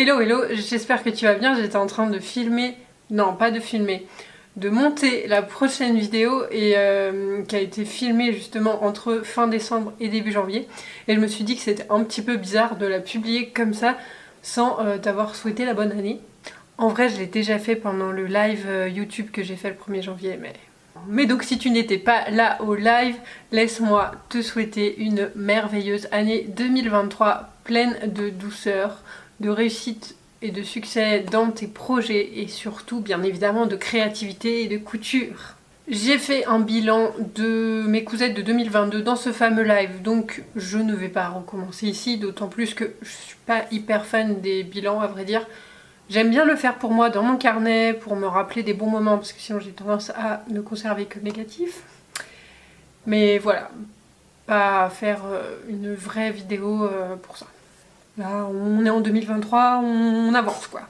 Hello hello, j'espère que tu vas bien. J'étais en train de filmer, non pas de filmer, de monter la prochaine vidéo et qui a été filmée justement entre fin décembre et début janvier. Et je me suis dit que c'était un petit peu bizarre de la publier comme ça sans t'avoir souhaité la bonne année. En vrai je l'ai déjà fait pendant le live YouTube que j'ai fait le 1er janvier mais donc si tu n'étais pas là au live, laisse-moi te souhaiter une merveilleuse année 2023 pleine de douceur, de réussite et de succès dans tes projets et surtout bien évidemment de créativité et de couture. J'ai fait un bilan de mes cousettes de 2022 dans ce fameux live, donc je ne vais pas recommencer ici, d'autant plus que je suis pas hyper fan des bilans à vrai dire. J'aime bien le faire pour moi dans mon carnet, pour me rappeler des bons moments, parce que sinon j'ai tendance à ne conserver que le négatif. Mais voilà, pas faire une vraie vidéo pour ça. Là, on est en 2023, on avance quoi.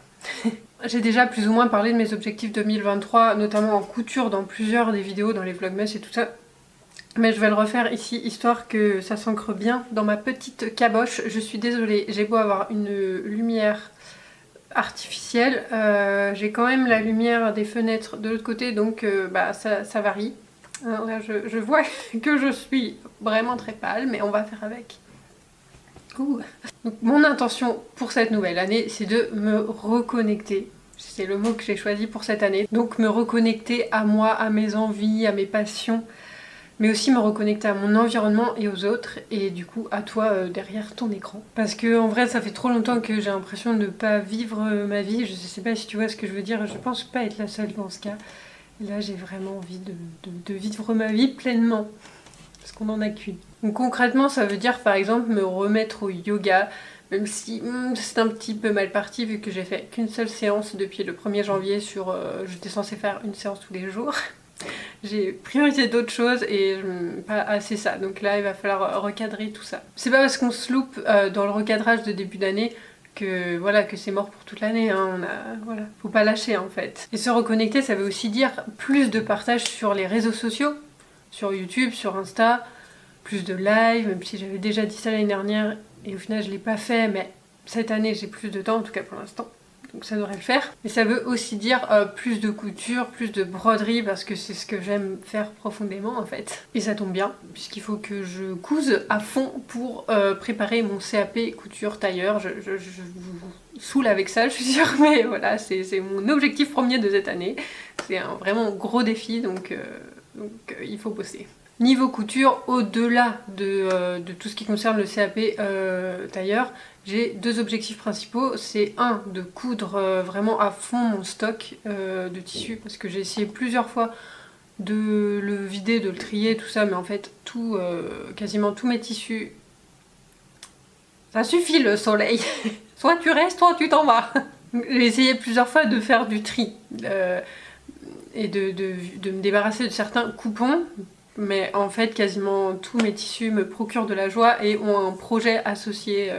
J'ai déjà plus ou moins parlé de mes objectifs 2023, notamment en couture dans plusieurs des vidéos, dans les vlogmas et tout ça. Mais je vais le refaire ici, histoire que ça s'ancre bien dans ma petite caboche. Je suis désolée, j'ai beau avoir une lumière artificielle, j'ai quand même la lumière des fenêtres de l'autre côté, donc ça varie. Alors là, je vois que je suis vraiment très pâle, mais on va faire avec. Ouh. Donc, mon intention pour cette nouvelle année, c'est de me reconnecter. C'est le mot que j'ai choisi pour cette année. Donc me reconnecter à moi, à mes envies, à mes passions, mais aussi me reconnecter à mon environnement et aux autres, et du coup à toi derrière ton écran. Parce que en vrai ça fait trop longtemps que j'ai l'impression de ne pas vivre ma vie, je sais pas si tu vois ce que je veux dire, je pense pas être la seule dans ce cas. Et là j'ai vraiment envie de vivre ma vie pleinement, parce qu'on en a qu'une. Donc concrètement ça veut dire par exemple me remettre au yoga, même si c'est un petit peu mal parti vu que j'ai fait qu'une seule séance depuis le 1er janvier sur... j'étais censée faire une séance tous les jours. J'ai priorisé d'autres choses et pas assez ça, donc là il va falloir recadrer tout ça. C'est pas parce qu'on se loupe dans le recadrage de début d'année que voilà que c'est mort pour toute l'année, hein. Voilà. Faut pas lâcher en fait. Et se reconnecter ça veut aussi dire plus de partage sur les réseaux sociaux, sur YouTube, sur Insta, plus de live, même si j'avais déjà dit ça l'année dernière et au final je l'ai pas fait, mais cette année j'ai plus de temps en tout cas pour l'instant. Donc ça devrait le faire. Mais ça veut aussi dire plus de couture, plus de broderie, parce que c'est ce que j'aime faire profondément en fait. Et ça tombe bien, puisqu'il faut que je couse à fond pour préparer mon CAP couture tailleur. Je vous saoule avec ça, je suis sûre, mais voilà, c'est mon objectif premier de cette année. C'est un vraiment gros défi, donc il faut bosser. Niveau couture, au-delà de tout ce qui concerne le CAP tailleur, j'ai deux objectifs principaux. C'est un, de coudre vraiment à fond mon stock de tissus, parce que j'ai essayé plusieurs fois de le vider, de le trier, tout ça, mais en fait, quasiment tous mes tissus, ça suffit le soleil. Soit tu restes, soit tu t'en vas. J'ai essayé plusieurs fois de faire du tri et de me débarrasser de certains coupons. Mais en fait, quasiment tous mes tissus me procurent de la joie et ont un projet associé.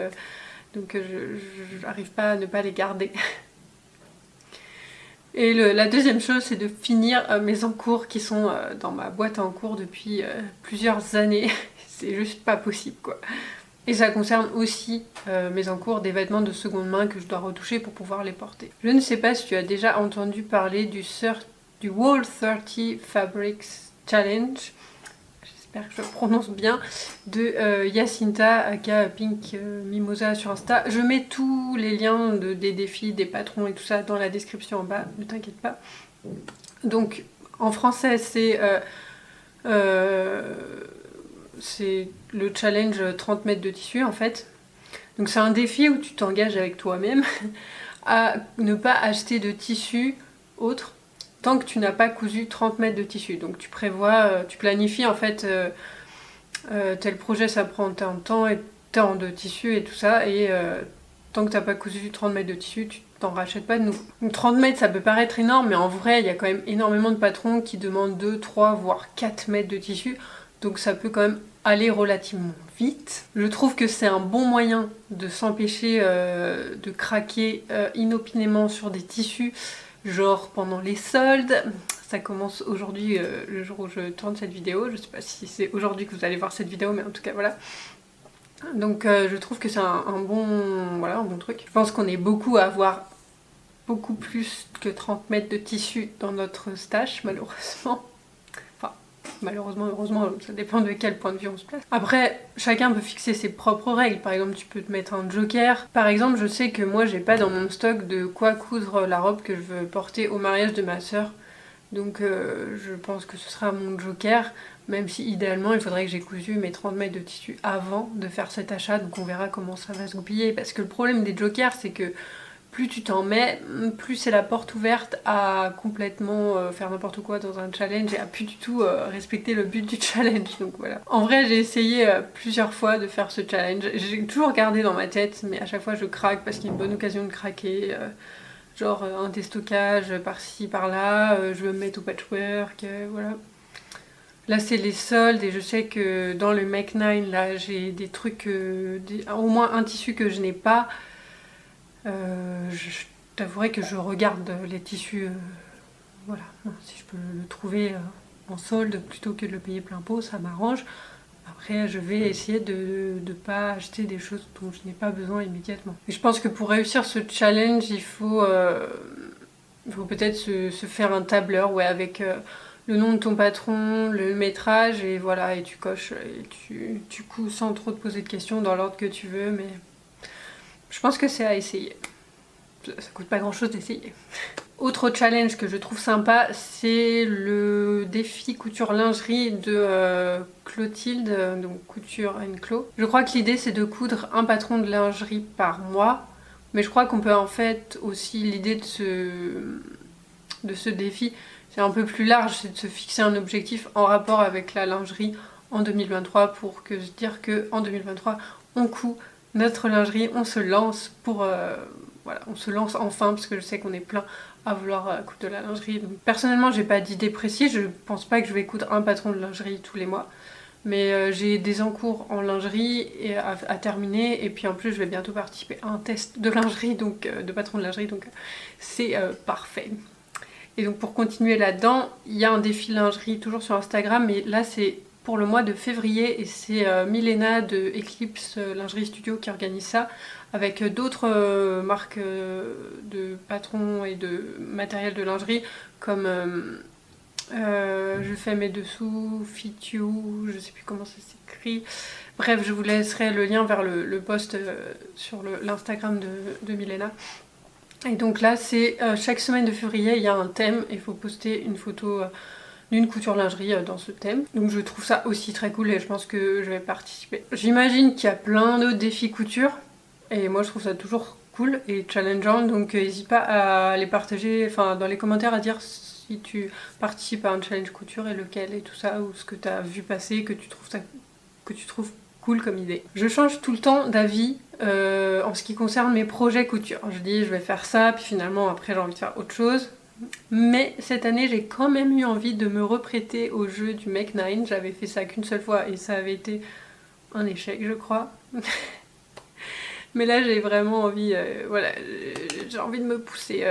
Donc je n'arrive pas à ne pas les garder. Et la deuxième chose, c'est de finir mes encours qui sont dans ma boîte à encours depuis plusieurs années. C'est juste pas possible quoi. Et ça concerne aussi mes encours des vêtements de seconde main que je dois retoucher pour pouvoir les porter. Je ne sais pas si tu as déjà entendu parler du Wall 30 Fabrics Challenge. J'espère que je prononce bien, de Jacinta aka Pink Mimosa sur Insta. Je mets tous les liens des défis, des patrons et tout ça dans la description en bas, ne t'inquiète pas. Donc en français c'est le challenge 30 mètres de tissu en fait. Donc c'est un défi où tu t'engages avec toi-même à ne pas acheter de tissu autre tant que tu n'as pas cousu 30 mètres de tissu. Donc tu prévois, tu planifies en fait tel projet ça prend tant de temps et tant de tissu et tout ça, et tant que tu n'as pas cousu 30 mètres de tissu, tu t'en rachètes pas de nouveau. Donc 30 mètres ça peut paraître énorme, mais en vrai il y a quand même énormément de patrons qui demandent 2, 3 voire 4 mètres de tissu, donc ça peut quand même aller relativement vite. Je trouve que c'est un bon moyen de s'empêcher de craquer inopinément sur des tissus, genre pendant les soldes. Ça commence aujourd'hui, le jour où je tourne cette vidéo. Je sais pas si c'est aujourd'hui que vous allez voir cette vidéo, mais en tout cas voilà. Donc je trouve que c'est un bon, voilà, un bon truc. Je pense qu'on est beaucoup à avoir beaucoup plus que 30 mètres de tissu dans notre stash, malheureusement. Enfin, malheureusement, heureusement, ça dépend de quel point de vue on se place. Après, chacun peut fixer ses propres règles. Par exemple, tu peux te mettre un joker. Par exemple, je sais que moi, j'ai pas dans mon stock de quoi coudre la robe que je veux porter au mariage de ma sœur. Donc je pense que ce sera mon joker, même si idéalement il faudrait que j'ai cousu mes 30 mètres de tissu avant de faire cet achat, donc on verra comment ça va se goupiller. Parce que le problème des jokers, c'est que plus tu t'en mets, plus c'est la porte ouverte à complètement faire n'importe quoi dans un challenge et à plus du tout respecter le but du challenge. Donc voilà. En vrai, j'ai essayé plusieurs fois de faire ce challenge. J'ai toujours gardé dans ma tête, mais à chaque fois je craque parce qu'il y a une bonne occasion de craquer. Genre un déstockage par-ci par-là, je veux me mettre au patchwork, voilà. Là c'est les soldes et je sais que dans le Make 9 là j'ai des trucs, au moins un tissu que je n'ai pas. Je t'avouerai que je regarde les tissus, voilà, si je peux le trouver en solde plutôt que de le payer plein pot, ça m'arrange. Après, je vais essayer de ne pas acheter des choses dont je n'ai pas besoin immédiatement. Et je pense que pour réussir ce challenge, il faut peut-être se faire un tableur, ouais, avec le nom de ton patron, le métrage, et voilà, et tu coches, et tu couds sans trop te poser de questions dans l'ordre que tu veux, mais je pense que c'est à essayer. Ça coûte pas grand chose d'essayer. Autre challenge que je trouve sympa, c'est le défi couture lingerie de Clotilde, donc Couture Clo. Je crois que l'idée c'est de coudre un patron de lingerie par mois, mais je crois qu'on peut en fait aussi, l'idée de ce défi, c'est un peu plus large, c'est de se fixer un objectif en rapport avec la lingerie en 2023 pour se dire qu'en 2023 on coud notre lingerie, on se lance pour... voilà, on se lance enfin parce que je sais qu'on est plein à vouloir coudre de la lingerie. Donc, personnellement, j'ai pas d'idée précise, je pense pas que je vais coudre un patron de lingerie tous les mois. Mais j'ai des encours en lingerie à terminer, et puis en plus je vais bientôt participer à un test de lingerie, donc de patron de lingerie, donc c'est parfait. Et donc pour continuer là-dedans, il y a un défi lingerie toujours sur Instagram, mais là c'est pour le mois de février et c'est Milena de Eclipse Lingerie Studio qui organise ça avec d'autres marques de patrons et de matériel de lingerie comme Je fais mes dessous, Fit You, je sais plus comment ça s'écrit. Bref, je vous laisserai le lien vers le post sur l'Instagram de Milena. Et donc là, c'est chaque semaine de février, il y a un thème et il faut poster une photo d'une couture lingerie dans ce thème. Donc je trouve ça aussi très cool et je pense que je vais participer. J'imagine qu'il y a plein d'autres défis couture et moi je trouve ça toujours cool et challengeant, donc n'hésite pas à les partager, enfin dans les commentaires à dire si tu participes à un challenge couture et lequel et tout ça, ou ce que tu as vu passer, que tu trouves cool comme idée. Je change tout le temps d'avis en ce qui concerne mes projets couture. Je dis je vais faire ça, puis finalement après j'ai envie de faire autre chose. Mais cette année j'ai quand même eu envie de me reprêter au jeu du Make 9. J'avais fait ça qu'une seule fois et ça avait été un échec je crois. Mais là j'ai vraiment envie, voilà, j'ai envie de me pousser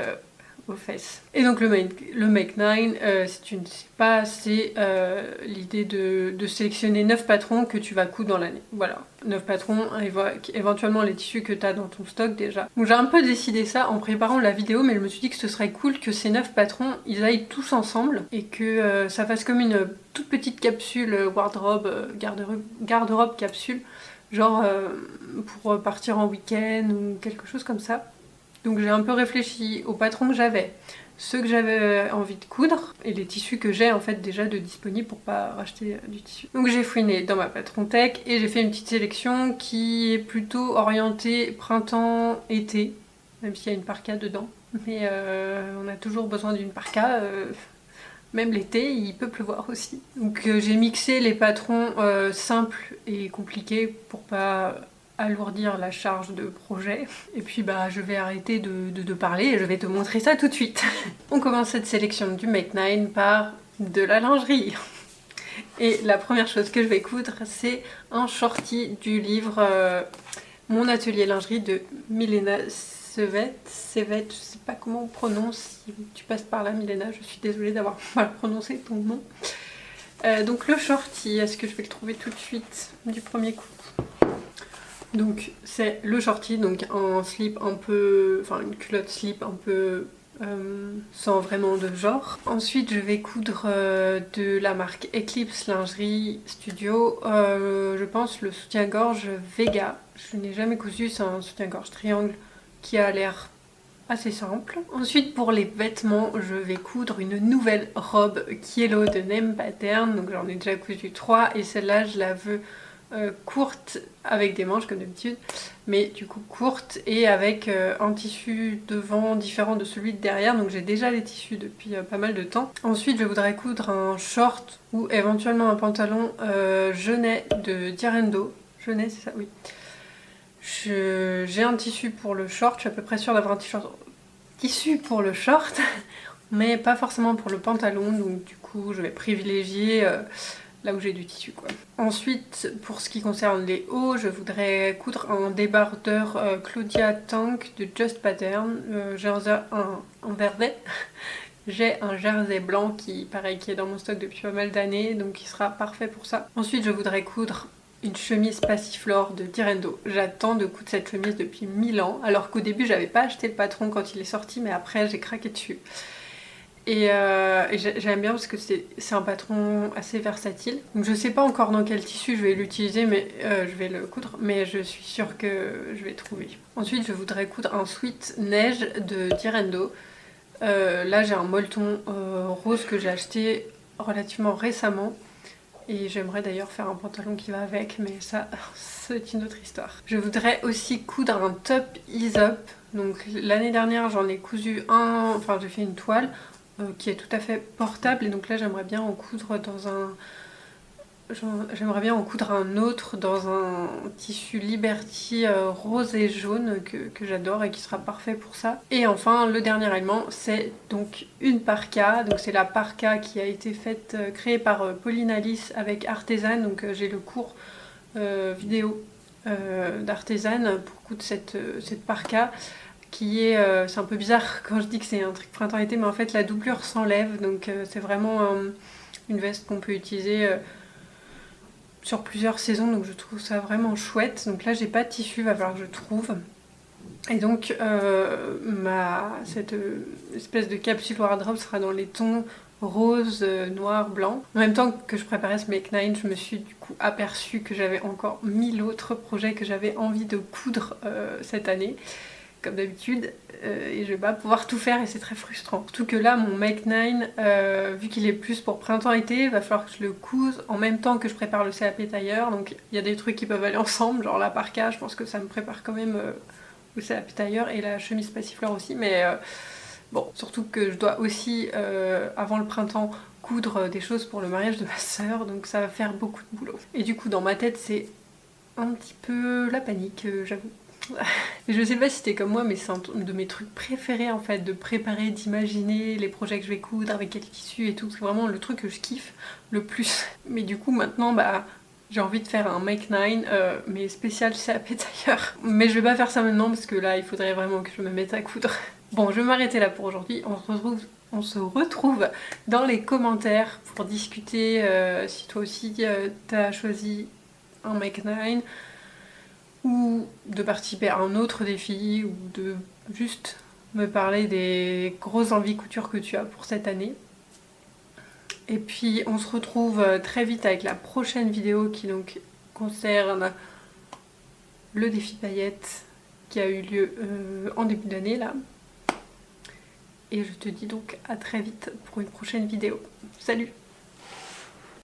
aux fesses. Et donc le Make 9, si tu ne sais pas, c'est l'idée de sélectionner 9 patrons que tu vas coudre dans l'année. Voilà, 9 patrons, éventuellement les tissus que tu as dans ton stock déjà. Donc j'ai un peu décidé ça en préparant la vidéo, mais je me suis dit que ce serait cool que ces 9 patrons, ils aillent tous ensemble et que ça fasse comme une toute petite capsule wardrobe, garde-robe capsule, genre pour partir en week-end ou quelque chose comme ça. Donc j'ai un peu réfléchi aux patrons que j'avais, ceux que j'avais envie de coudre et les tissus que j'ai en fait déjà de disponibles pour pas racheter du tissu. Donc j'ai fouiné dans ma patron tech et j'ai fait une petite sélection qui est plutôt orientée printemps-été, même s'il y a une parka dedans. Mais on a toujours besoin d'une parka, même l'été il peut pleuvoir aussi. Donc j'ai mixé les patrons simples et compliqués pour pas alourdir la charge de projet. Et puis bah je vais arrêter de parler et je vais te montrer ça tout de suite. On commence cette sélection du Make 9 par de la lingerie. Et la première chose que je vais coudre, c'est un shorty du livre Mon atelier lingerie de Milena Sevet, je sais pas comment on prononce, si tu passes par là Milena, je suis désolée d'avoir mal prononcé ton nom. Donc le shorty, est-ce que je vais le trouver tout de suite du premier coup? Donc c'est le shorty, donc un slip un peu, enfin une culotte slip un peu sans vraiment de genre. Ensuite je vais coudre de la marque Eclipse Lingerie Studio, je pense le soutien-gorge Vega. Je n'ai jamais cousu, c'est un soutien-gorge triangle qui a l'air assez simple. Ensuite pour les vêtements, je vais coudre une nouvelle robe Kielo de Nem Pattern, donc j'en ai déjà cousu 3 et celle-là je la veux courte avec des manches comme d'habitude, mais du coup courte et avec un tissu devant différent de celui de derrière, donc j'ai déjà les tissus depuis pas mal de temps. Ensuite je voudrais coudre un short ou éventuellement un pantalon Genet de Direndo. Genet c'est ça, oui. J'ai un tissu pour le short, je suis à peu près sûre d'avoir un tissu pour le short, mais pas forcément pour le pantalon, donc du coup je vais privilégier là où j'ai du tissu quoi. Ensuite pour ce qui concerne les hauts, je voudrais coudre un débardeur Claudia Tank de Just Pattern. J'ai un verdet. J'ai un jersey blanc qui, pareil, qui est dans mon stock depuis pas mal d'années, donc qui sera parfait pour ça. Ensuite je voudrais coudre une chemise Passiflore de Direndo. J'attends de coudre cette chemise depuis 1000 ans, alors qu'au début j'avais pas acheté le patron quand il est sorti, mais après j'ai craqué dessus. Et j'aime bien parce que c'est un patron assez versatile. Donc je sais pas encore dans quel tissu je vais l'utiliser, mais je vais le coudre, mais je suis sûre que je vais trouver. Ensuite je voudrais coudre un sweat neige de Direndo. Là j'ai un molleton rose que j'ai acheté relativement récemment. Et j'aimerais d'ailleurs faire un pantalon qui va avec, mais ça, c'est une autre histoire. Je voudrais aussi coudre un top Ease Up. Donc l'année dernière, j'en ai cousu un, enfin j'ai fait une toile qui est tout à fait portable. Et donc là, j'aimerais bien en coudre dans un... J'aimerais bien en coudre un autre dans un tissu Liberty rose et jaune que j'adore et qui sera parfait pour ça. Et enfin, le dernier élément, c'est donc une parka. Donc c'est la parka qui a été faite, créée par Pauline Alice avec Artesane. Donc j'ai le cours vidéo d'Artesane pour coudre cette parka qui est... c'est un peu bizarre quand je dis que c'est un truc printemps-été, mais en fait la doublure s'enlève. Donc c'est vraiment une veste qu'on peut utiliser... sur plusieurs saisons, donc je trouve ça vraiment chouette. Donc là j'ai pas de tissu, va falloir que je trouve. Et donc cette espèce de capsule wardrobe sera dans les tons rose, noir, blanc. En même temps que je préparais ce Make 9, je me suis du coup aperçue que j'avais encore 1000 autres projets que j'avais envie de coudre cette année, comme d'habitude, et je vais pas pouvoir tout faire et c'est très frustrant. Surtout que là, mon Make 9, vu qu'il est plus pour printemps-été, va falloir que je le couse en même temps que je prépare le CAP tailleur, donc il y a des trucs qui peuvent aller ensemble, genre la parka, je pense que ça me prépare quand même le CAP tailleur et la chemise Passiflore aussi, mais bon, surtout que je dois aussi, avant le printemps, coudre des choses pour le mariage de ma sœur, donc ça va faire beaucoup de boulot. Et du coup, dans ma tête, c'est un petit peu la panique, j'avoue. Je sais pas si t'es comme moi, mais c'est un de mes trucs préférés en fait, de préparer, d'imaginer les projets que je vais coudre, avec quel tissu et tout. C'est vraiment le truc que je kiffe le plus. Mais du coup maintenant, bah, j'ai envie de faire un Make 9, mais spécial CAP tailleur. Mais je vais pas faire ça maintenant parce que là, il faudrait vraiment que je me mette à coudre. Bon, je vais m'arrêter là pour aujourd'hui. On se retrouve dans les commentaires pour discuter si toi aussi t'as choisi un Make 9. Ou de participer à un autre défi, ou de juste me parler des grosses envies couture que tu as pour cette année. Et puis on se retrouve très vite avec la prochaine vidéo qui donc concerne le défi paillettes qui a eu lieu en début d'année là. Et je te dis donc à très vite pour une prochaine vidéo. Salut!